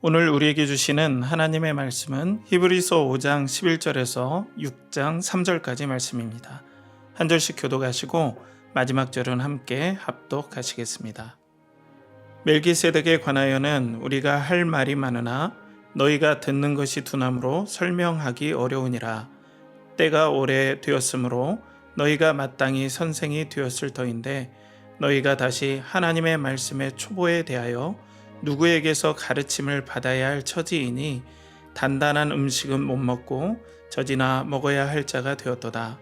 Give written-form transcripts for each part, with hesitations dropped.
오늘 우리에게 주시는 하나님의 말씀은 히브리서 5장 11절에서 6장 3절까지 말씀입니다. 한 절씩 교독하시고 마지막 절은 함께 합독하시겠습니다. 멜기세덱에 관하여는 우리가 할 말이 많으나 너희가 듣는 것이 둔함으로 설명하기 어려우니라. 때가 오래 되었으므로 너희가 마땅히 선생이 되었을 터인데 너희가 다시 하나님의 말씀의 초보에 대하여 누구에게서 가르침을 받아야 할 처지이니 단단한 음식은 못 먹고 젖이나 먹어야 할 자가 되었도다.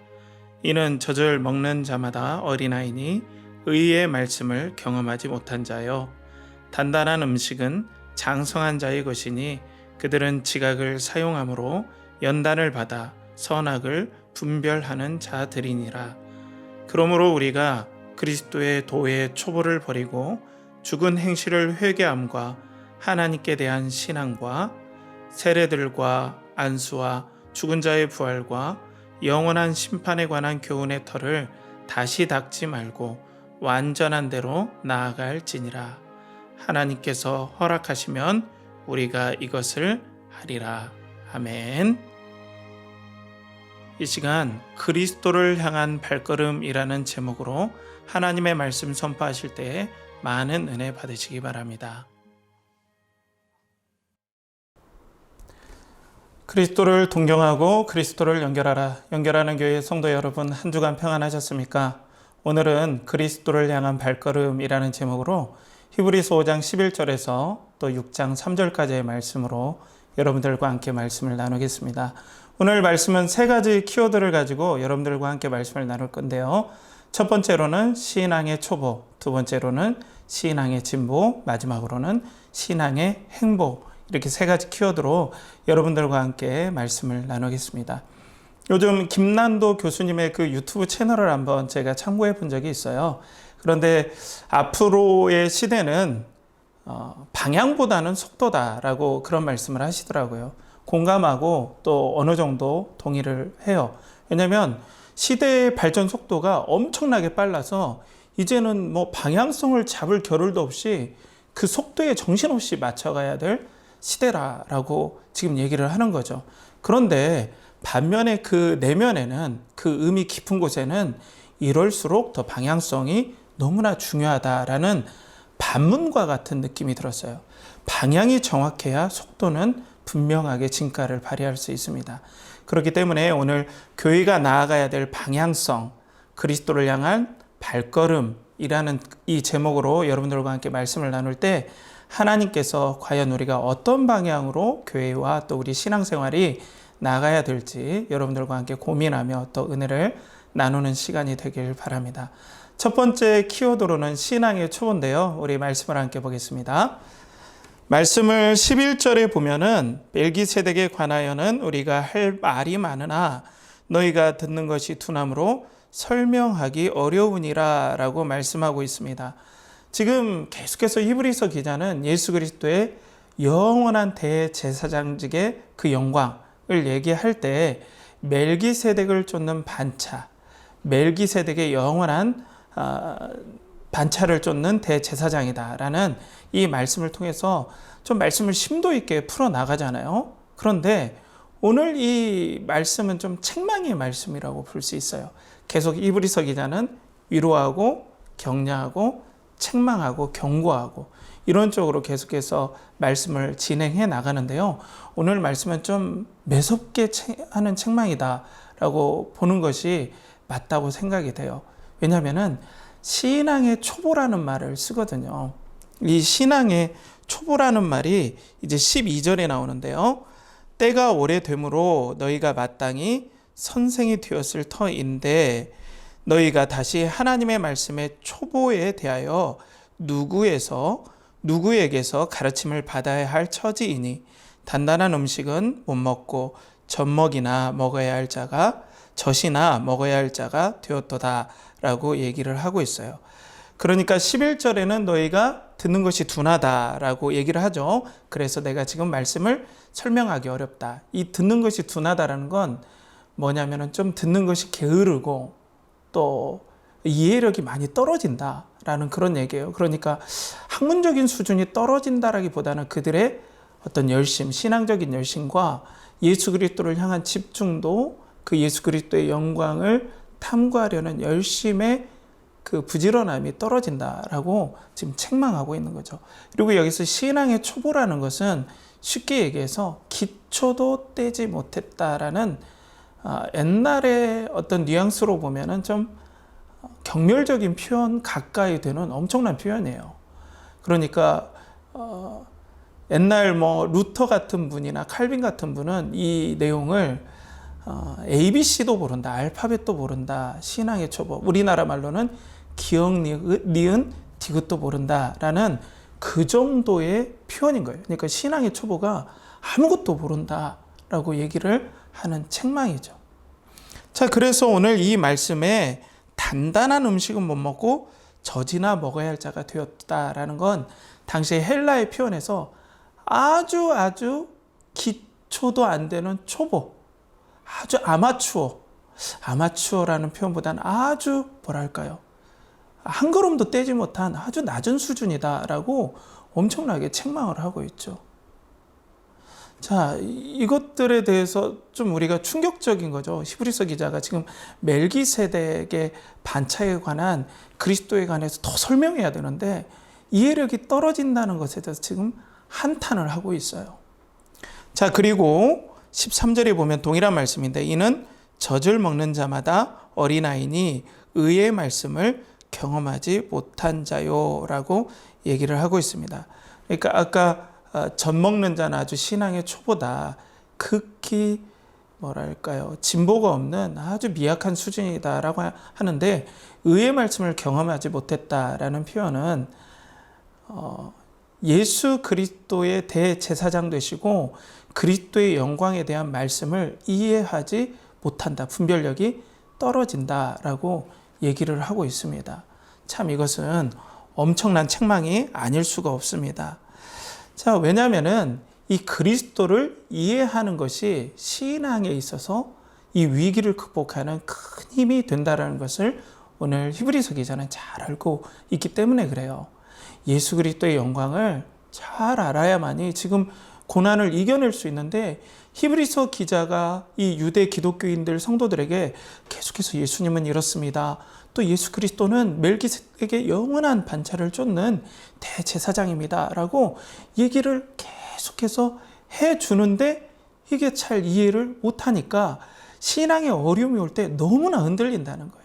이는 젖을 먹는 자마다 어린아이니 의의 말씀을 경험하지 못한 자여, 단단한 음식은 장성한 자의 것이니 그들은 지각을 사용함으로 연단을 받아 선악을 분별하는 자들이니라. 그러므로 우리가 그리스도의 도의 초보를 버리고 죽은 행실을 회개함과 하나님께 대한 신앙과 세례들과 안수와 죽은 자의 부활과 영원한 심판에 관한 교훈의 터를 다시 닦지 말고 완전한 대로 나아갈지니라. 하나님께서 허락하시면 우리가 이것을 하리라. 아멘. 이 시간 그리스도를 향한 발걸음이라는 제목으로 하나님의 말씀 선포하실 때에 많은 은혜 받으시기 바랍니다. 그리스도를 동경하고 그리스도를 연결하는 교회 성도 여러분, 한 주간 평안하셨습니까? 오늘은 그리스도를 향한 발걸음이라는 제목으로 히브리서 5장 11절에서 또 6장 3절까지의 말씀으로 여러분들과 함께 말씀을 나누겠습니다. 오늘 말씀은 세 가지 키워드를 가지고 여러분들과 함께 말씀을 나눌 건데요. 첫 번째로는 신앙의 초보, 두 번째로는 신앙의 진보, 마지막으로는 신앙의 행보, 이렇게 세 가지 키워드로 여러분들과 함께 말씀을 나누겠습니다. 요즘 김난도 교수님의 그 유튜브 채널을 한번 제가 참고해 본 적이 있어요. 그런데 앞으로의 시대는 방향보다는 속도다라고 그런 말씀을 하시더라고요. 공감하고 또 어느 정도 동의를 해요. 왜냐하면 시대의 발전 속도가 엄청나게 빨라서 이제는 뭐 방향성을 잡을 겨를도 없이 그 속도에 정신없이 맞춰가야 될 시대라고 지금 얘기를 하는 거죠. 그런데 반면에 그 내면에는, 그 의미 깊은 곳에는 이럴수록 더 방향성이 너무나 중요하다라는 반문과 같은 느낌이 들었어요. 방향이 정확해야 속도는 분명하게 진가를 발휘할 수 있습니다. 그렇기 때문에 오늘 교회가 나아가야 될 방향성, 그리스도를 향한 발걸음이라는 이 제목으로 여러분들과 함께 말씀을 나눌 때 하나님께서 과연 우리가 어떤 방향으로 교회와 또 우리 신앙생활이 나가야 될지 여러분들과 함께 고민하며 또 은혜를 나누는 시간이 되길 바랍니다. 첫 번째 키워드로는 신앙의 초보인데요. 우리 말씀을 함께 보겠습니다. 말씀을 11절에 보면은 멜기세덱에 관하여는 우리가 할 말이 많으나 너희가 듣는 것이 둔함으로 설명하기 어려우니라 라고 말씀하고 있습니다. 지금 계속해서 히브리서 기자는 예수 그리스도의 영원한 대제사장직의 그 영광을 얘기할 때 멜기세덱을 쫓는 반차, 멜기세덱의 영원한 반차를 쫓는 대제사장이다라는 이 말씀을 통해서 좀 말씀을 심도 있게 풀어나가잖아요. 그런데 오늘 이 말씀은 좀 책망의 말씀이라고 볼 수 있어요. 계속 히브리서 기자는 위로하고 격려하고 책망하고 경고하고 이런 쪽으로 계속해서 말씀을 진행해 나가는데요. 오늘 말씀은 좀 매섭게 하는 책망이다라고 보는 것이 맞다고 생각이 돼요. 왜냐하면 신앙의 초보라는 말을 쓰거든요. 이 신앙의 초보라는 말이 이제 12절에 나오는데요. 때가 오래되므로 너희가 마땅히 선생이 되었을 터인데 너희가 다시 하나님의 말씀의 초보에 대하여 누구에게서 가르침을 받아야 할 처지이니 단단한 음식은 못 먹고 젖이나 먹어야 할 자가 되었도다 라고 얘기를 하고 있어요. 그러니까 11절에는 너희가 듣는 것이 둔하다라고 얘기를 하죠. 그래서 내가 지금 말씀을 설명하기 어렵다. 이 듣는 것이 둔하다라는 건 뭐냐면은 좀 듣는 것이 게으르고 또 이해력이 많이 떨어진다라는 그런 얘기예요. 그러니까 학문적인 수준이 떨어진다라기보다는 그들의 어떤 열심, 신앙적인 열심과 예수 그리스도를 향한 집중도 그 예수 그리스도의 영광을 탐구하려는 열심의 그 부지런함이 떨어진다라고 지금 책망하고 있는 거죠. 그리고 여기서 신앙의 초보라는 것은 쉽게 얘기해서 기초도 떼지 못했다라는 옛날의 어떤 뉘앙스로 보면은 좀 경멸적인 표현 가까이 되는 엄청난 표현이에요. 그러니까 옛날 뭐 루터 같은 분이나 칼빈 같은 분은 이 내용을 ABC도 모른다, 알파벳도 모른다, 신앙의 초보, 우리나라 말로는 기억, 니은, 디귿도 모른다라는 그 정도의 표현인 거예요. 그러니까 신앙의 초보가 아무것도 모른다라고 얘기를 하는 책망이죠. 자, 그래서 오늘 이 말씀에 단단한 음식은 못 먹고 젖이나 먹어야 할 자가 되었다라는 건 당시 헬라의 표현에서 아주 기초도 안 되는 초보, 아주 아마추어라는 표현보다는 아주 뭐랄까요, 한 걸음도 떼지 못한 아주 낮은 수준이다라고 엄청나게 책망을 하고 있죠. 자, 이것들에 대해서 좀 우리가 충격적인 거죠. 히브리서 기자가 지금 멜기세덱의 반차에 관한, 그리스도에 관해서 더 설명해야 되는데 이해력이 떨어진다는 것에 대해서 지금 한탄을 하고 있어요. 자, 그리고 13절에 보면 동일한 말씀인데, 이는 젖을 먹는 자마다 어린아이니 의의 말씀을 경험하지 못한 자요 라고 얘기를 하고 있습니다. 그러니까 아까 젖 먹는 자는 아주 신앙의 초보다, 극히 뭐랄까요, 진보가 없는 아주 미약한 수준이다라고 하는데, 의의 말씀을 경험하지 못했다라는 표현은 예수 그리스도의 대제사장 되시고 그리스도의 영광에 대한 말씀을 이해하지 못한다, 분별력이 떨어진다라고 얘기를 하고 있습니다. 참 이것은 엄청난 책망이 아닐 수가 없습니다. 자, 왜냐하면은 이 그리스도를 이해하는 것이 신앙에 있어서 이 위기를 극복하는 큰 힘이 된다는 것을 오늘 히브리서 기자는 잘 알고 있기 때문에 그래요. 예수 그리스도의 영광을 잘 알아야만이 지금 고난을 이겨낼 수 있는데, 히브리서 기자가 이 유대 기독교인들 성도들에게 계속해서 예수님은 이렇습니다, 또 예수 그리스도는 멜기세덱의 영원한 반차를 쫓는 대제사장입니다 라고 얘기를 계속해서 해주는데, 이게 잘 이해를 못하니까 신앙의 어려움이 올 때 너무나 흔들린다는 거예요.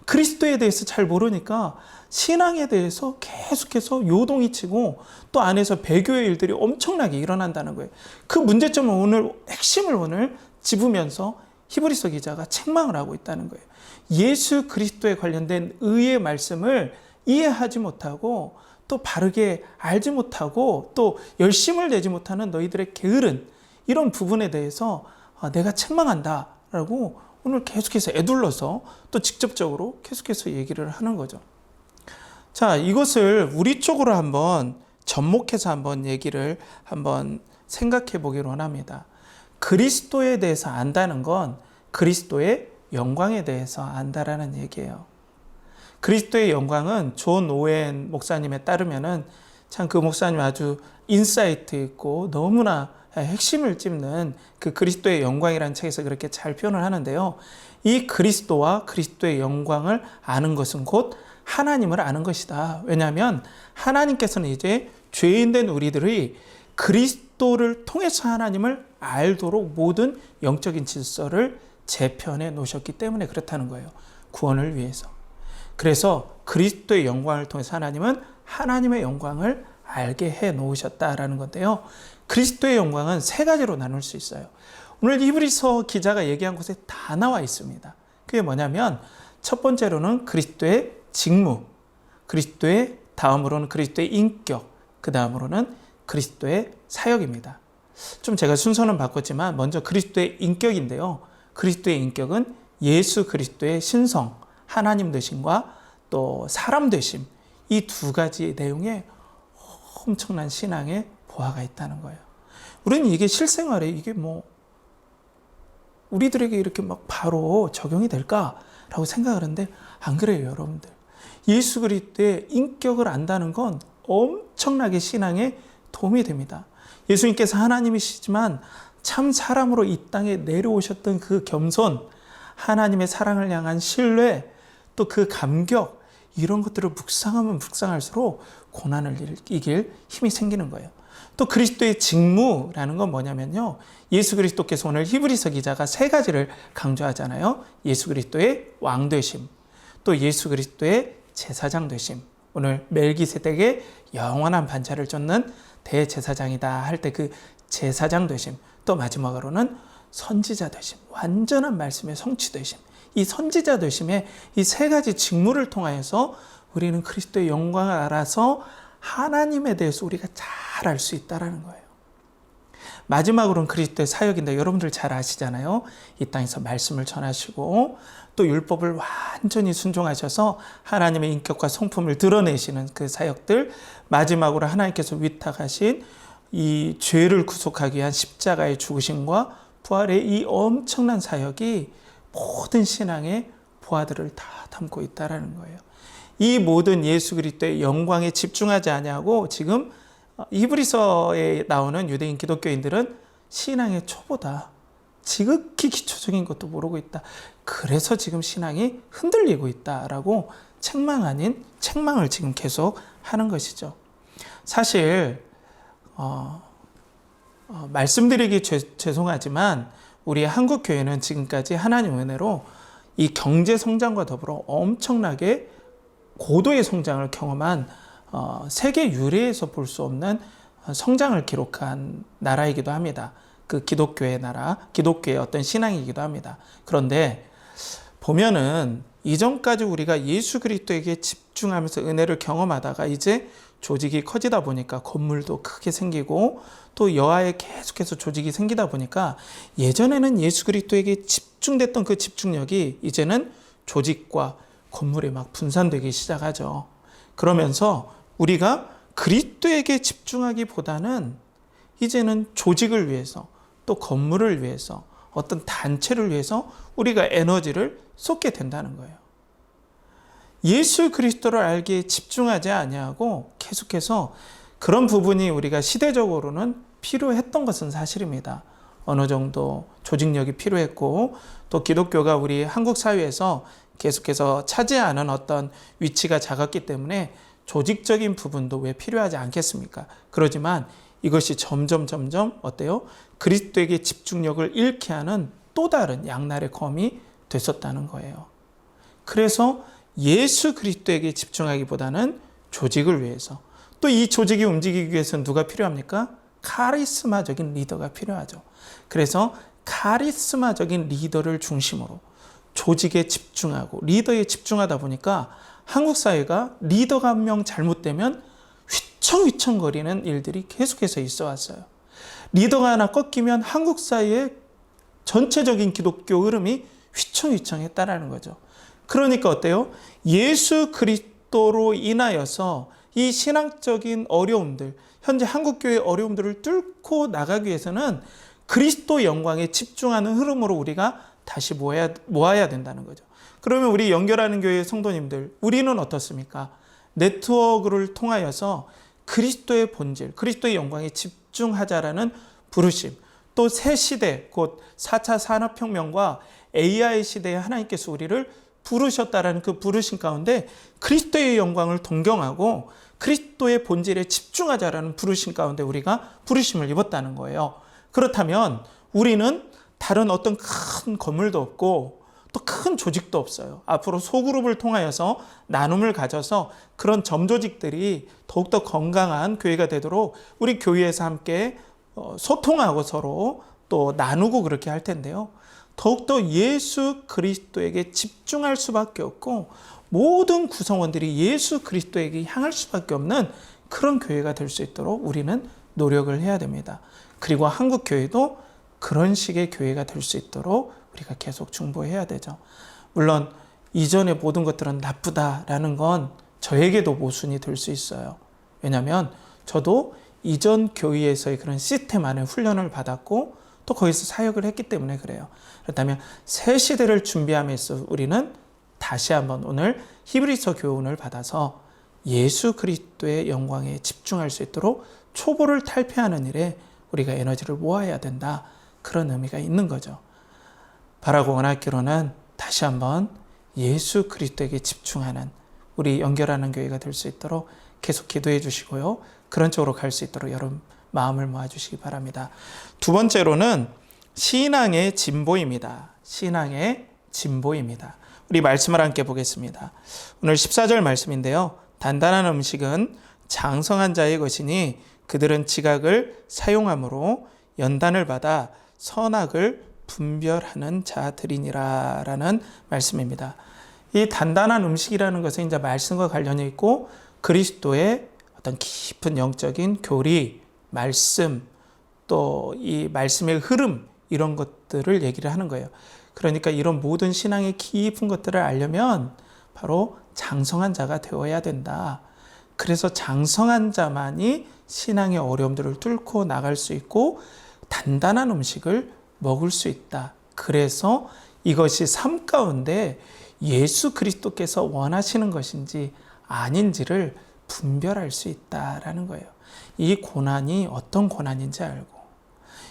그리스도에 대해서 잘 모르니까 신앙에 대해서 계속해서 요동이 치고 또 안에서 배교의 일들이 엄청나게 일어난다는 거예요. 그 문제점을 오늘, 핵심을 오늘 짚으면서 히브리서 기자가 책망을 하고 있다는 거예요. 예수 그리스도에 관련된 의의 말씀을 이해하지 못하고 또 바르게 알지 못하고 또 열심을 내지 못하는 너희들의 게으른 이런 부분에 대해서 내가 책망한다라고 오늘 계속해서 애둘러서 또 직접적으로 계속해서 얘기를 하는 거죠. 자, 이것을 우리 쪽으로 한번 접목해서 한번 얘기를 한번 생각해 보기로 원합니다. 그리스도에 대해서 안다는 건 그리스도의 영광에 대해서 안다라는 얘기예요. 그리스도의 영광은 존 오웬 목사님에 따르면은 참 그 목사님 아주 인사이트 있고 너무나 핵심을 찝는 그 그리스도의 영광이라는 책에서 그렇게 잘 표현을 하는데요. 이 그리스도와 그리스도의 영광을 아는 것은 곧 하나님을 아는 것이다. 왜냐하면 하나님께서는 이제 죄인된 우리들이 그리스도를 통해서 하나님을 알도록 모든 영적인 질서를 재편해 놓으셨기 때문에 그렇다는 거예요. 구원을 위해서. 그래서 그리스도의 영광을 통해서 하나님은 하나님의 영광을 알게 해 놓으셨다라는 건데요. 그리스도의 영광은 세 가지로 나눌 수 있어요. 오늘 히브리서 기자가 얘기한 곳에 다 나와 있습니다. 그게 뭐냐면 첫 번째로는 그리스도의 직무, 그리스도의 다음으로는 그리스도의 인격, 그 다음으로는 그리스도의 사역입니다. 좀 제가 순서는 바꿨지만 먼저 그리스도의 인격인데요. 그리스도의 인격은 예수 그리스도의 신성, 하나님 되심과 또 사람 되심, 이 두 가지 내용에 엄청난 신앙의 보화가 있다는 거예요. 우리는 이게 실생활에 이게 뭐 우리들에게 이렇게 막 바로 적용이 될까라고 생각을 하는데 안 그래요, 여러분들. 예수 그리스도의 인격을 안다는 건 엄청나게 신앙에 도움이 됩니다. 예수님께서 하나님이시지만 참 사람으로 이 땅에 내려오셨던 그 겸손, 하나님의 사랑을 향한 신뢰, 또 그 감격, 이런 것들을 묵상하면 묵상할수록 고난을 이길 힘이 생기는 거예요. 또 그리스도의 직무라는 건 뭐냐면요, 예수 그리스도께서 오늘 히브리서 기자가 세 가지를 강조하잖아요. 예수 그리스도의 왕되심, 또 예수 그리스도의 제사장 되심, 오늘 멜기세덱의 영원한 반차를 쫓는 대제사장이다 할 때 그 제사장 되심, 또 마지막으로는 선지자 되심, 완전한 말씀의 성취되심. 이 선지자 되심의 이 세 가지 직무를 통하여서 우리는 그리스도의 영광을 알아서 하나님에 대해서 우리가 잘 알 수 있다는 거예요. 마지막으로는 그리스도의 사역인데, 여러분들 잘 아시잖아요. 이 땅에서 말씀을 전하시고 또 율법을 완전히 순종하셔서 하나님의 인격과 성품을 드러내시는 그 사역들, 마지막으로 하나님께서 위탁하신 이 죄를 구속하기 위한 십자가의 죽으심과 부활의 이 엄청난 사역이 모든 신앙의 보화들을 다 담고 있다는 거예요. 이 모든 예수 그리스도의 영광에 집중하지 아니하고 지금 히브리서에 나오는 유대인 기독교인들은 신앙의 초보다, 지극히 기초적인 것도 모르고 있다. 그래서 지금 신앙이 흔들리고 있다라고 책망 아닌 책망을 지금 계속 하는 것이죠. 사실 말씀드리기 죄송하지만 우리 한국 교회는 지금까지 하나님 은혜로 이 경제 성장과 더불어 엄청나게 고도의 성장을 경험한 세계 유례에서 볼 수 없는 성장을 기록한 나라이기도 합니다. 그 기독교의 나라, 기독교의 어떤 신앙이기도 합니다. 그런데 보면은 이전까지 우리가 예수 그리스도에게 집중하면서 은혜를 경험하다가 이제 조직이 커지다 보니까 건물도 크게 생기고 또 여하에 계속해서 조직이 생기다 보니까 예전에는 예수 그리스도에게 집중됐던 그 집중력이 이제는 조직과 건물에 막 분산되기 시작하죠. 그러면서 우리가 그리스도에게 집중하기보다는 이제는 조직을 위해서, 또 건물을 위해서, 어떤 단체를 위해서 우리가 에너지를 쏟게 된다는 거예요. 예수 그리스도를 알기에 집중하지 아니하고 계속해서 그런 부분이 우리가 시대적으로는 필요했던 것은 사실입니다. 어느 정도 조직력이 필요했고, 또 기독교가 우리 한국 사회에서 계속해서 차지하는 어떤 위치가 작았기 때문에 조직적인 부분도 왜 필요하지 않겠습니까? 그러지만 이것이 점점 어때요? 그리스도에게 집중력을 잃게 하는 또 다른 양날의 검이 됐었다는 거예요. 그래서 예수 그리스도에게 집중하기보다는 조직을 위해서, 또 이 조직이 움직이기 위해서는 누가 필요합니까? 카리스마적인 리더가 필요하죠. 그래서 카리스마적인 리더를 중심으로 조직에 집중하고 리더에 집중하다 보니까 한국 사회가 리더가 한 명 잘못되면 휘청휘청거리는 일들이 계속해서 있어 왔어요. 리더가 하나 꺾이면 한국 사회의 전체적인 기독교 흐름이 휘청휘청했다라는 거죠. 그러니까 어때요? 예수 그리스도로 인하여서 이 신앙적인 어려움들, 현재 한국교회의 어려움들을 뚫고 나가기 위해서는 그리스도 영광에 집중하는 흐름으로 우리가 다시 모아야 된다는 거죠. 그러면 우리 연결하는 교회의 성도님들, 우리는 어떻습니까? 네트워크를 통하여서 그리스도의 본질, 그리스도의 영광에 집중하자라는 부르심, 또 새 시대, 곧 4차 산업혁명과 AI 시대에 하나님께서 우리를 부르셨다라는 그 부르심 가운데 그리스도의 영광을 동경하고 그리스도의 본질에 집중하자라는 부르심 가운데 우리가 부르심을 입었다는 거예요. 그렇다면 우리는 다른 어떤 큰 건물도 없고 또 큰 조직도 없어요. 앞으로 소그룹을 통하여서 나눔을 가져서 그런 점조직들이 더욱더 건강한 교회가 되도록 우리 교회에서 함께 소통하고 서로 또 나누고 그렇게 할 텐데요. 더욱더 예수 그리스도에게 집중할 수밖에 없고 모든 구성원들이 예수 그리스도에게 향할 수밖에 없는 그런 교회가 될 수 있도록 우리는 노력을 해야 됩니다. 그리고 한국 교회도 그런 식의 교회가 될 수 있도록 우리가 계속 중보해야 되죠. 물론 이전의 모든 것들은 나쁘다라는 건 저에게도 모순이 될 수 있어요. 왜냐하면 저도 이전 교회에서의 그런 시스템 안에 훈련을 받았고 또 거기서 사역을 했기 때문에 그래요. 그렇다면 새 시대를 준비함에서 우리는 다시 한번 오늘 히브리서 교훈을 받아서 예수 그리스도의 영광에 집중할 수 있도록 초보를 탈피하는 일에 우리가 에너지를 모아야 된다. 그런 의미가 있는 거죠. 바라고 원하기로는 다시 한번 예수 그리스도에게 집중하는 우리 연결하는 교회가 될 수 있도록 계속 기도해 주시고요. 그런 쪽으로 갈 수 있도록 여러분 마음을 모아주시기 바랍니다. 두 번째로는 신앙의 진보입니다. 신앙의 진보입니다. 우리 말씀을 함께 보겠습니다. 오늘 14절 말씀인데요. 단단한 음식은 장성한 자의 것이니 그들은 지각을 사용함으로 연단을 받아 선악을 분별하는 자들이니라 라는 말씀입니다. 이 단단한 음식이라는 것은 이제 말씀과 관련이 있고 그리스도의 어떤 깊은 영적인 교리, 말씀, 또 이 말씀의 흐름 이런 것들을 얘기를 하는 거예요. 그러니까 이런 모든 신앙의 깊은 것들을 알려면 바로 장성한 자가 되어야 된다. 그래서 장성한 자만이 신앙의 어려움들을 뚫고 나갈 수 있고 단단한 음식을 먹을 수 있다. 그래서 이것이 삶 가운데 예수 그리스도께서 원하시는 것인지 아닌지를 분별할 수 있다라는 거예요. 이 고난이 어떤 고난인지 알고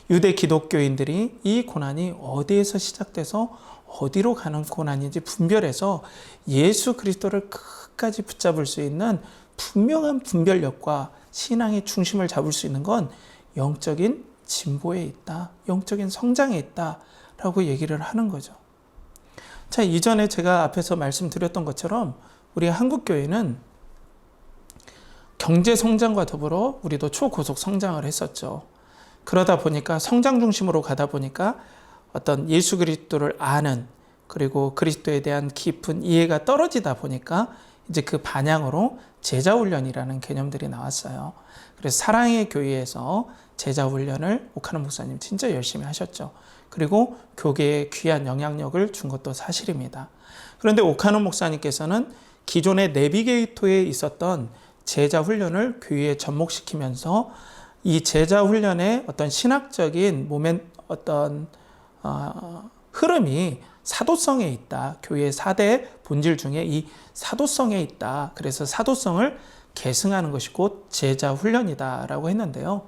유대 기독교인들이 이 고난이 어디에서 시작돼서 어디로 가는 고난인지 분별해서 예수 그리스도를 끝까지 붙잡을 수 있는 분명한 분별력과 신앙의 중심을 잡을 수 있는 건 영적인 진보에 있다. 영적인 성장에 있다라고 얘기를 하는 거죠. 자, 이전에 제가 앞에서 말씀드렸던 것처럼 우리 한국교회는 경제 성장과 더불어 우리도 초고속 성장을 했었죠. 그러다 보니까 성장 중심으로 가다 보니까 어떤 예수 그리스도를 아는 그리고 그리스도에 대한 깊은 이해가 떨어지다 보니까 이제 그 반향으로 제자훈련이라는 개념들이 나왔어요. 그래서 사랑의 교회에서 제자훈련을 오카노 목사님 진짜 열심히 하셨죠. 그리고 교계에 귀한 영향력을 준 것도 사실입니다. 그런데 오카노 목사님께서는 기존의 내비게이터에 있었던 제자훈련을 교회에 접목시키면서 이 제자훈련의 어떤 신학적인 어떤 흐름이 사도성에 있다. 교회의 4대 본질 중에 이 사도성에 있다. 그래서 사도성을 계승하는 것이 곧 제자훈련이다라고 했는데요.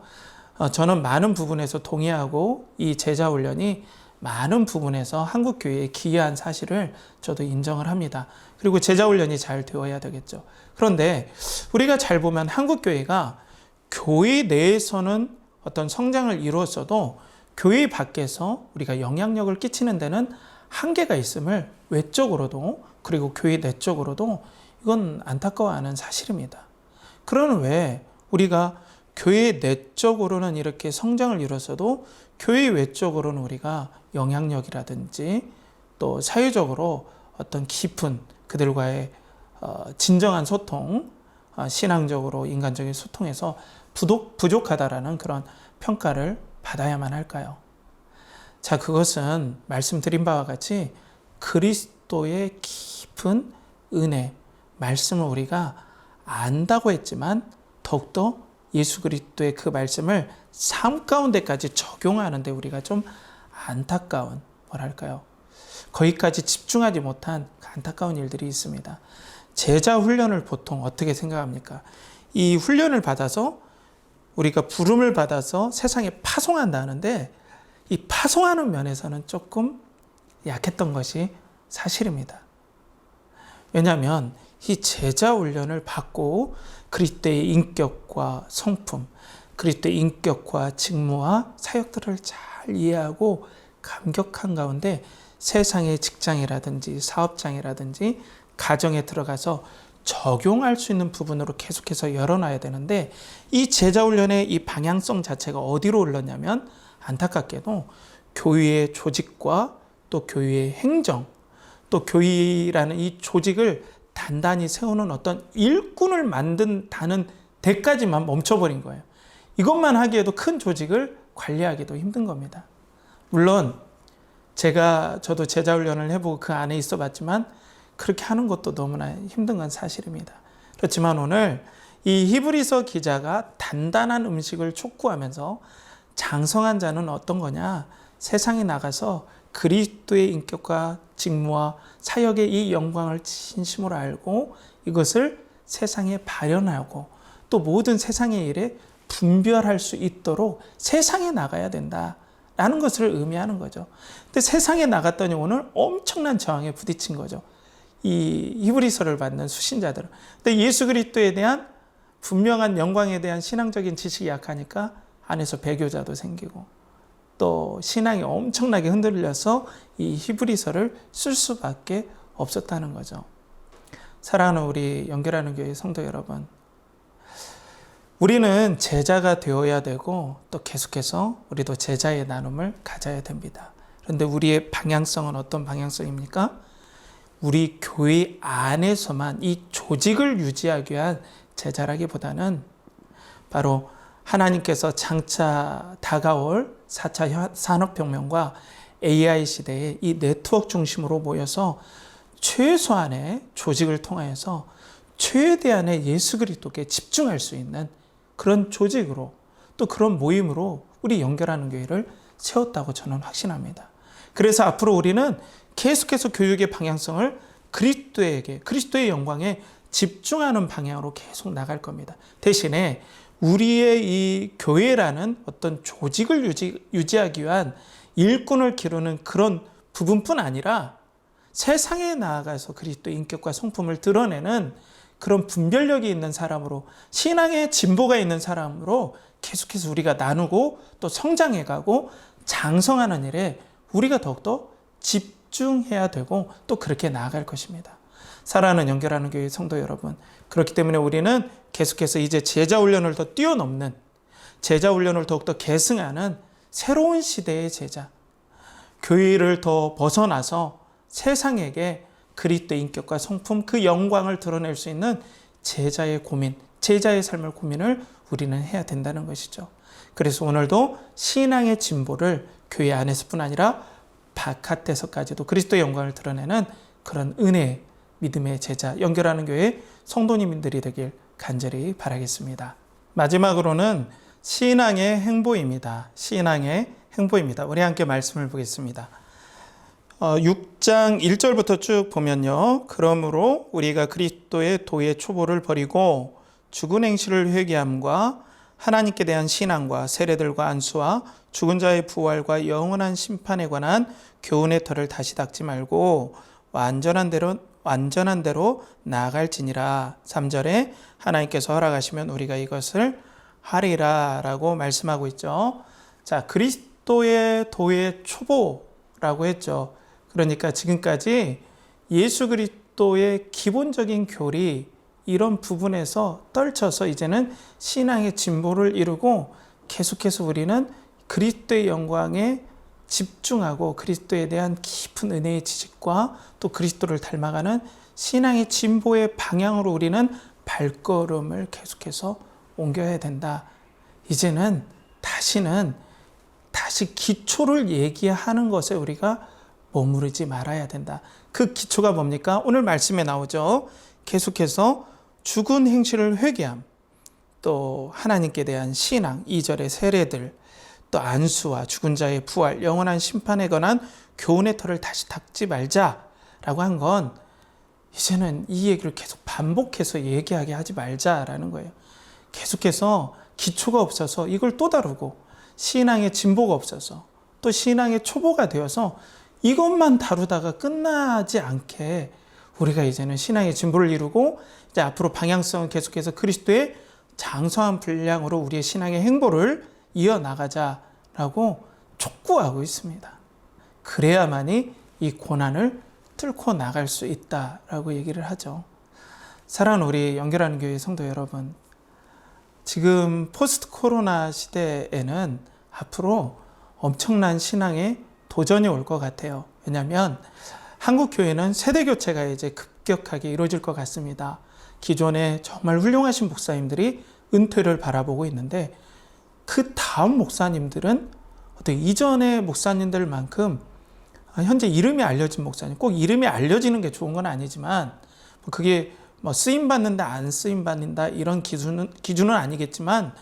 저는 많은 부분에서 동의하고 이 제자훈련이 많은 부분에서 한국교회에 기여한 사실을 저도 인정을 합니다. 그리고 제자훈련이 잘 되어야 되겠죠. 그런데 우리가 잘 보면 한국교회가 교회 내에서는 어떤 성장을 이루었어도 교회 밖에서 우리가 영향력을 끼치는 데는 한계가 있음을 외적으로도 그리고 교회 내적으로도 이건 안타까워하는 사실입니다. 그러는 왜 우리가 교회 내적으로는 이렇게 성장을 이뤘어도 교회 외적으로는 우리가 영향력이라든지 또 사회적으로 어떤 깊은 그들과의 진정한 소통, 신앙적으로 인간적인 소통에서 부족하다라는 그런 평가를 받아야만 할까요? 자, 그것은 말씀드린 바와 같이 그리스도의 깊은 은혜, 말씀을 우리가 안다고 했지만 더욱더 예수 그리스도의 그 말씀을 삶 가운데까지 적용하는데 우리가 좀 안타까운, 뭐랄까요? 거기까지 집중하지 못한 안타까운 일들이 있습니다. 제자 훈련을 보통 어떻게 생각합니까? 이 훈련을 받아서 우리가 부름을 받아서 세상에 파송한다는데 이 파송하는 면에서는 조금 약했던 것이 사실입니다. 왜냐하면 이 제자 훈련을 받고 그리스도의 인격과 성품, 그리스도의 인격과 직무와 사역들을 잘 이해하고 감격한 가운데 세상의 직장이라든지 사업장이라든지 가정에 들어가서 적용할 수 있는 부분으로 계속해서 열어놔야 되는데 이 제자훈련의 이 방향성 자체가 어디로 흘렀냐면 안타깝게도 교회의 조직과 또 교회의 행정 또 교회라는 이 조직을 단단히 세우는 어떤 일꾼을 만든다는 데까지만 멈춰버린 거예요. 이것만 하기에도 큰 조직을 관리하기도 힘든 겁니다. 물론 저도 제자훈련을 해보고 그 안에 있어 봤지만 그렇게 하는 것도 너무나 힘든 건 사실입니다. 그렇지만 오늘 이 히브리서 기자가 단단한 음식을 촉구하면서 장성한 자는 어떤 거냐? 세상에 나가서 그리스도의 인격과 직무와 사역의 이 영광을 진심으로 알고 이것을 세상에 발현하고 또 모든 세상의 일에 분별할 수 있도록 세상에 나가야 된다라는 것을 의미하는 거죠. 근데 세상에 나갔더니 오늘 엄청난 저항에 부딪힌 거죠. 이 히브리서를 받는 수신자들은. 근데 예수 그리스도에 대한 분명한 영광에 대한 신앙적인 지식이 약하니까 안에서 배교자도 생기고 또 신앙이 엄청나게 흔들려서 이 히브리서를 쓸 수밖에 없었다는 거죠. 사랑하는 우리 연결하는 교회 성도 여러분, 우리는 제자가 되어야 되고 또 계속해서 우리도 제자의 나눔을 가져야 됩니다. 그런데 우리의 방향성은 어떤 방향성입니까? 우리 교회 안에서만 이 조직을 유지하기 위한 제자라기보다는 바로 하나님께서 장차 다가올 4차 산업혁명과 AI 시대에 이 네트워크 중심으로 모여서 최소한의 조직을 통하여서 최대한의 예수 그리스도께 집중할 수 있는 그런 조직으로 또 그런 모임으로 우리 연결하는 교회를 세웠다고 저는 확신합니다. 그래서 앞으로 우리는 계속해서 교육의 방향성을 그리스도의 영광에 집중하는 방향으로 계속 나갈 겁니다. 대신에 우리의 이 교회라는 어떤 조직을 유지하기 위한 일꾼을 기르는 그런 부분뿐 아니라 세상에 나아가서 그리스도의 인격과 성품을 드러내는 그런 분별력이 있는 사람으로, 신앙의 진보가 있는 사람으로 계속해서 우리가 나누고 또 성장해가고 장성하는 일에 우리가 더욱더 집중해야 되고 또 그렇게 나아갈 것입니다. 사랑하는 연결하는 교회 성도 여러분, 그렇기 때문에 우리는 계속해서 이제 제자 훈련을 더 뛰어넘는, 제자 훈련을 더욱더 계승하는 새로운 시대의 제자, 교회를 더 벗어나서 세상에게 그리스도의 인격과 성품, 그 영광을 드러낼 수 있는 제자의 고민, 제자의 삶을 고민을 우리는 해야 된다는 것이죠. 그래서 오늘도 신앙의 진보를 교회 안에서뿐 아니라 바깥에서까지도 그리스도의 영광을 드러내는 그런 은혜, 믿음의 제자, 연결하는 교회 성도님들이 되길 간절히 바라겠습니다. 마지막으로는 신앙의 행보입니다. 신앙의 행보입니다. 우리 함께 말씀을 보겠습니다. 6장 1절부터 쭉 보면요. 그러므로 우리가 그리스도의 도의 초보를 버리고 죽은 행실을 회개함과 하나님께 대한 신앙과 세례들과 안수와 죽은 자의 부활과 영원한 심판에 관한 교훈의 털을 다시 닦지 말고 완전한 대로 나아갈지니라. 3절에 하나님께서 허락하시면 우리가 이것을 하리라 라고 말씀하고 있죠. 자, 그리스도의 도의 초보라고 했죠. 그러니까 지금까지 예수 그리스도의 기본적인 교리, 이런 부분에서 떨쳐서 이제는 신앙의 진보를 이루고 계속해서 우리는 그리스도의 영광에 집중하고 그리스도에 대한 깊은 은혜의 지식과 또 그리스도를 닮아가는 신앙의 진보의 방향으로 우리는 발걸음을 계속해서 옮겨야 된다. 이제는 다시 기초를 얘기하는 것에 우리가 머무르지 말아야 된다. 그 기초가 뭡니까? 오늘 말씀에 나오죠. 계속해서 죽은 행실을 회개함, 또 하나님께 대한 신앙, 2절의 세례들, 또 안수와 죽은 자의 부활, 영원한 심판에 관한 교훈의 털을 다시 닦지 말자라고 한 건 이제는 이 얘기를 계속 반복해서 얘기하게 하지 말자라는 거예요. 계속해서 기초가 없어서 이걸 또 다루고 신앙의 진보가 없어서 또 신앙의 초보가 되어서 이것만 다루다가 끝나지 않게 우리가 이제는 신앙의 진보를 이루고 이제 앞으로 방향성을 계속해서 그리스도의 장성한 분량으로 우리의 신앙의 행보를 이어나가자라고 촉구하고 있습니다. 그래야만이 이 고난을 뚫고 나갈 수 있다라고 얘기를 하죠. 사랑하는 우리 연결하는 교회 성도 여러분, 지금 포스트 코로나 시대에는 앞으로 엄청난 신앙의 도전이 올 것 같아요. 왜냐하면 한국 교회는 세대 교체가 이제 급격하게 이루어질 것 같습니다. 기존에 정말 훌륭하신 목사님들이 은퇴를 바라보고 있는데 그 다음 목사님들은 어떤 이전의 목사님들만큼 현재 이름이 알려진 목사님, 꼭 이름이 알려지는 게 좋은 건 아니지만 그게 쓰임 받는다 안 쓰임 받는다 이런 기준은 아니겠지만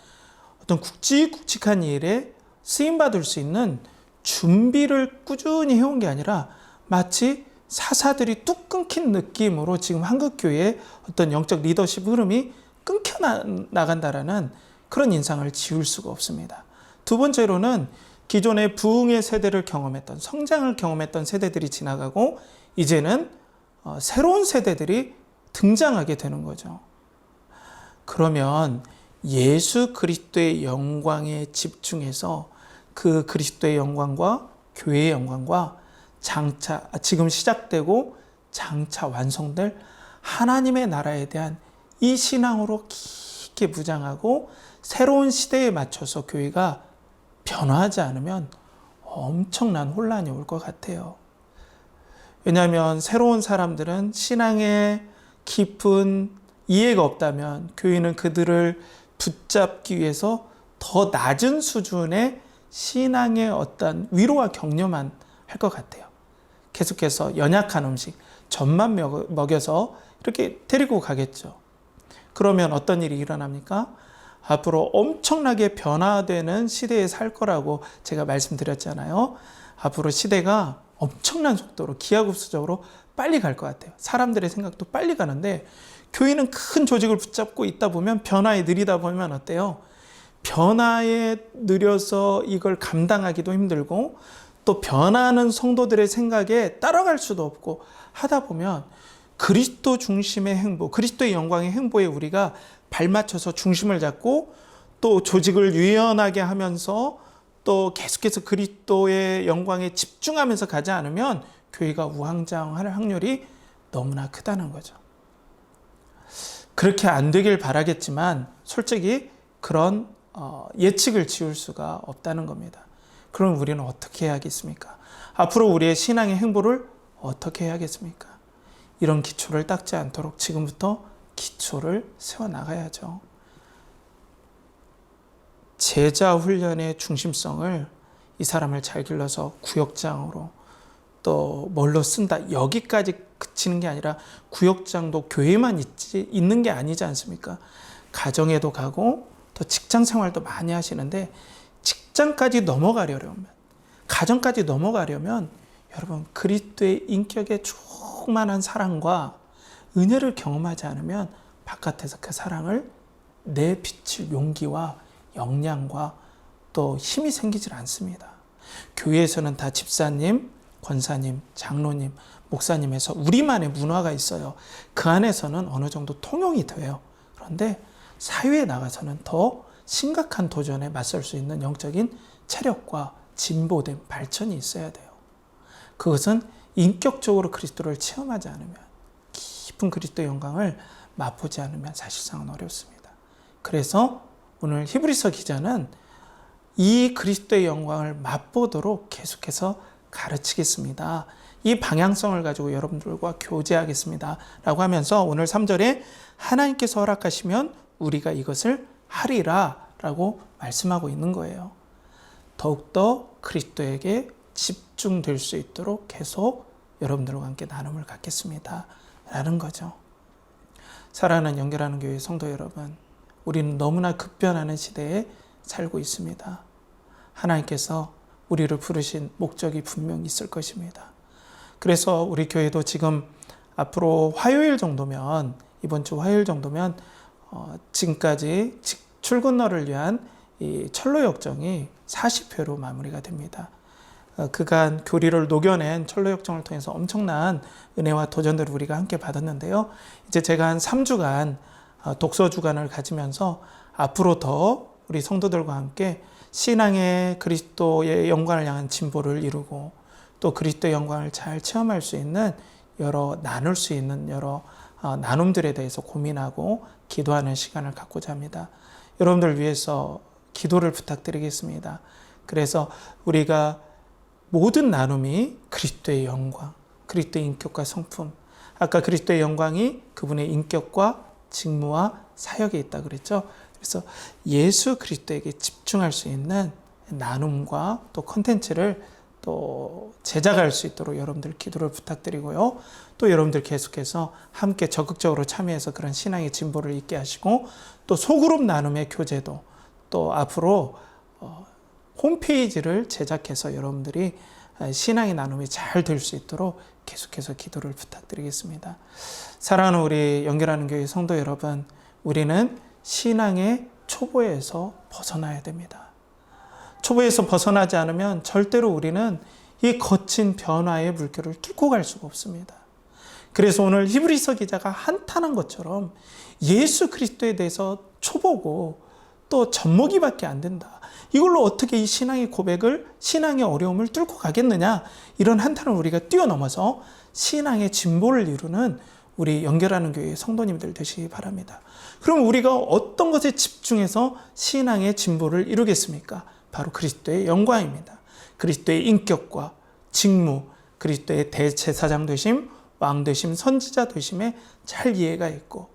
어떤 굵직굵직한 일에 쓰임 받을 수 있는 준비를 꾸준히 해온 게 아니라 마치 사사들이 뚝 끊긴 느낌으로 지금 한국교회의 어떤 영적 리더십 흐름이 끊겨 나간다라는 그런 인상을 지울 수가 없습니다. 두 번째로는 기존의 부흥의 세대를 경험했던, 성장을 경험했던 세대들이 지나가고 이제는 새로운 세대들이 등장하게 되는 거죠. 그러면 예수 그리스도의 영광에 집중해서 그 그리스도의 영광과 교회의 영광과 지금 시작되고 장차 완성될 하나님의 나라에 대한 이 신앙으로 깊게 무장하고 새로운 시대에 맞춰서 교회가 변화하지 않으면 엄청난 혼란이 올 것 같아요. 왜냐하면 새로운 사람들은 신앙에 깊은 이해가 없다면 교회는 그들을 붙잡기 위해서 더 낮은 수준의 신앙의 어떤 위로와 격려만 할 것 같아요. 계속해서 연약한 음식, 젖만 먹여서 이렇게 데리고 가겠죠. 그러면 어떤 일이 일어납니까? 앞으로 엄청나게 변화되는 시대에 살 거라고 제가 말씀드렸잖아요. 앞으로 시대가 엄청난 속도로 기하급수적으로 빨리 갈 것 같아요. 사람들의 생각도 빨리 가는데 교회는 큰 조직을 붙잡고 있다 보면 변화에 느리다 보면 어때요? 변화에 느려서 이걸 감당하기도 힘들고 또 변하는 성도들의 생각에 따라갈 수도 없고 하다 보면 그리스도 중심의 행보, 그리스도의 영광의 행보에 우리가 발맞춰서 중심을 잡고 또 조직을 유연하게 하면서 또 계속해서 그리스도의 영광에 집중하면서 가지 않으면 교회가 우왕좌왕할 확률이 너무나 크다는 거죠. 그렇게 안 되길 바라겠지만 솔직히 그런 예측을 지울 수가 없다는 겁니다. 그럼 우리는 어떻게 해야겠습니까? 앞으로 우리의 신앙의 행보를 어떻게 해야겠습니까? 이런 기초를 닦지 않도록 지금부터 기초를 세워나가야죠. 제자 훈련의 중심성을 이 사람을 잘 길러서 구역장으로 또 뭘로 쓴다. 여기까지 그치는 게 아니라 구역장도 교회만 있는 게 아니지 않습니까? 가정에도 가고 또 직장 생활도 많이 하시는데 직장까지 넘어가려면, 가정까지 넘어가려면 여러분 그리스도의 인격에 충만한 사랑과 은혜를 경험하지 않으면 바깥에서 그 사랑을 내비칠 용기와 역량과 또 힘이 생기질 않습니다. 교회에서는 다 집사님, 권사님, 장로님, 목사님에서 우리만의 문화가 있어요. 그 안에서는 어느 정도 통용이 돼요. 그런데 사회에 나가서는 더 심각한 도전에 맞설 수 있는 영적인 체력과 진보된 발전이 있어야 돼요. 그것은 인격적으로 그리스도를 체험하지 않으면, 깊은 그리스도의 영광을 맛보지 않으면 사실상은 어렵습니다. 그래서 오늘 히브리서 기자는 이 그리스도의 영광을 맛보도록 계속해서 가르치겠습니다. 이 방향성을 가지고 여러분들과 교제하겠습니다. 라고 하면서 오늘 3절에 하나님께서 허락하시면 우리가 이것을 하리라 라고 말씀하고 있는 거예요. 더욱더 그리스도에게 집중될 수 있도록 계속 여러분들과 함께 나눔을 갖겠습니다. 라는 거죠. 사랑하는 연결하는 교회 성도 여러분, 우리는 너무나 급변하는 시대에 살고 있습니다. 하나님께서 우리를 부르신 목적이 분명히 있을 것입니다. 그래서 우리 교회도 지금 앞으로 화요일 정도면, 이번 주 화요일 정도면 지금까지 출근로를 위한 이 철로 역정이 40회로 마무리가 됩니다. 그간 교리를 녹여낸 철로 역정을 통해서 엄청난 은혜와 도전들을 우리가 함께 받았는데요. 이제 제가 한 3주간 독서 주간을 가지면서 앞으로 더 우리 성도들과 함께 신앙의 그리스도의 영광을 향한 진보를 이루고 또 그리스도의 영광을 잘 체험할 수 있는 나눌 수 있는 여러 나눔들에 대해서 고민하고 기도하는 시간을 갖고자 합니다. 여러분들 위해서 기도를 부탁드리겠습니다. 그래서 우리가 모든 나눔이 그리스도의 영광, 그리스도의 인격과 성품, 아까 그리스도의 영광이 그분의 인격과 직무와 사역에 있다 그랬죠. 그래서 예수 그리스도에게 집중할 수 있는 나눔과 또 콘텐츠를 또 제작할 수 있도록 여러분들 기도를 부탁드리고요. 또 여러분들 계속해서 함께 적극적으로 참여해서 그런 신앙의 진보를 있게 하시고 또 소그룹 나눔의 교제도 또 앞으로 홈페이지를 제작해서 여러분들이 신앙의 나눔이 잘 될 수 있도록 계속해서 기도를 부탁드리겠습니다. 사랑하는 우리 연결하는 교회 성도 여러분, 우리는 신앙의 초보에서 벗어나야 됩니다. 초보에서 벗어나지 않으면 절대로 우리는 이 거친 변화의 물결을 뚫고 갈 수가 없습니다. 그래서 오늘 히브리서 기자가 한탄한 것처럼 예수 그리스도에 대해서 초보고 또 젖먹이밖에 안 된다. 이걸로 어떻게 이 신앙의 고백을, 신앙의 어려움을 뚫고 가겠느냐, 이런 한탄을 우리가 뛰어넘어서 신앙의 진보를 이루는 우리 연결하는 교회의 성도님들 되시기 바랍니다. 그럼 우리가 어떤 것에 집중해서 신앙의 진보를 이루겠습니까? 바로 그리스도의 영광입니다. 그리스도의 인격과 직무, 그리스도의 대제사장 되심, 왕 되심, 선지자 되심에 잘 이해가 있고,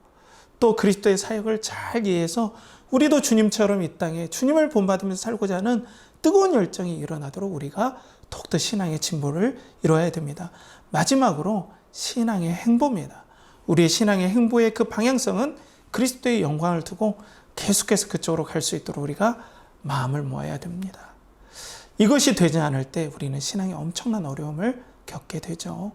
또 그리스도의 사역을 잘 이해해서 우리도 주님처럼 이 땅에 주님을 본받으면서 살고자 하는 뜨거운 열정이 일어나도록 우리가 더욱더 신앙의 진보를 이루어야 됩니다. 마지막으로 신앙의 행보입니다. 우리의 신앙의 행보의 그 방향성은 그리스도의 영광을 두고 계속해서 그쪽으로 갈 수 있도록 우리가 마음을 모아야 됩니다. 이것이 되지 않을 때 우리는 신앙에 엄청난 어려움을 겪게 되죠.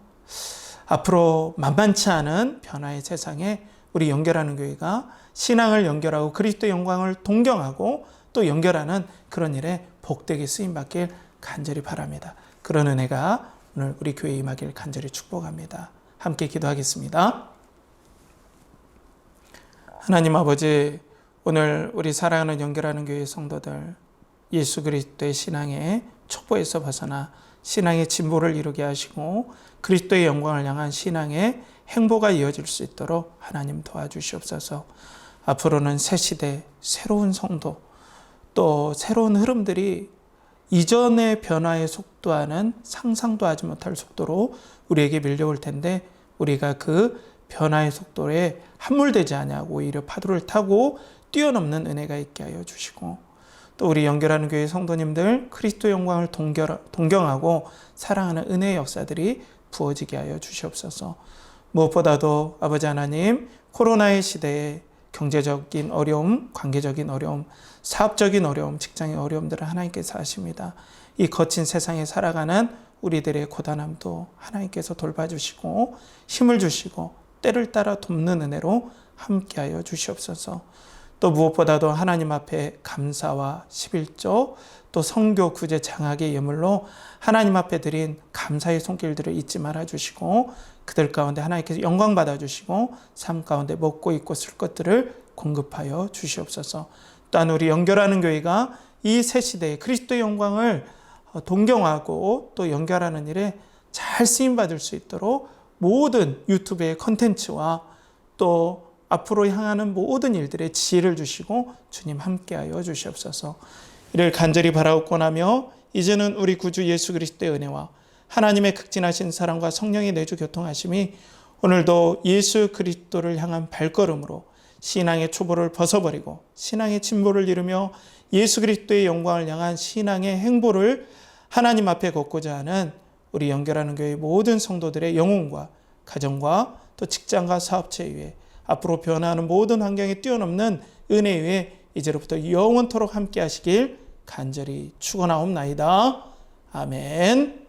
앞으로 만만치 않은 변화의 세상에 우리 연결하는 교회가 신앙을 연결하고 그리스도의 영광을 동경하고 또 연결하는 그런 일에 복되게 쓰임받길 간절히 바랍니다. 그런 은혜가 오늘 우리 교회에 임하길 간절히 축복합니다. 함께 기도하겠습니다. 하나님 아버지, 오늘 우리 사랑하는 연결하는 교회 성도들, 예수 그리스도의 신앙의 촉보에서 벗어나 신앙의 진보를 이루게 하시고 그리스도의 영광을 향한 신앙의 행보가 이어질 수 있도록 하나님 도와주시옵소서. 앞으로는 새 시대, 새로운 성도, 또 새로운 흐름들이 이전의 변화의 속도와는 상상도 하지 못할 속도로 우리에게 밀려올 텐데, 우리가 그 변화의 속도에 함몰되지 아니하고 오히려 파도를 타고 뛰어넘는 은혜가 있게 하여 주시고, 또 우리 연결하는 교회 성도님들 그리스도 영광을 동경하고 사랑하는 은혜의 역사들이 부어지게 하여 주시옵소서. 무엇보다도 아버지 하나님, 코로나의 시대에 경제적인 어려움, 관계적인 어려움, 사업적인 어려움, 직장의 어려움들을 하나님께서 아십니다. 이 거친 세상에 살아가는 우리들의 고단함도 하나님께서 돌봐주시고 힘을 주시고 때를 따라 돕는 은혜로 함께하여 주시옵소서. 또 무엇보다도 하나님 앞에 감사와 11조, 또 선교 구제 장학의 예물로 하나님 앞에 드린 감사의 손길들을 잊지 말아 주시고, 그들 가운데 하나님께서 영광 받아 주시고 삶 가운데 먹고 입고 쓸 것들을 공급하여 주시옵소서. 또한 우리 연결하는 교회가 이 새 시대에 그리스도의 영광을 동경하고 또 연결하는 일에 잘 쓰임받을 수 있도록 모든 유튜브의 컨텐츠와 또 앞으로 향하는 모든 일들에 지혜를 주시고 주님 함께하여 주시옵소서. 이를 간절히 바라옵고나며 이제는 우리 구주 예수 그리스도의 은혜와 하나님의 극진하신 사랑과 성령의 내주 교통하심이 오늘도 예수 그리스도를 향한 발걸음으로 신앙의 초보를 벗어버리고 신앙의 진보를 이루며 예수 그리스도의 영광을 향한 신앙의 행보를 하나님 앞에 걷고자 하는 우리 연결하는 교회 모든 성도들의 영혼과 가정과 또 직장과 사업체 위에 앞으로 변화하는 모든 환경에 뛰어넘는 은혜 위에 이제로부터 영원토록 함께 하시길 간절히 축원하옵나이다. 아멘.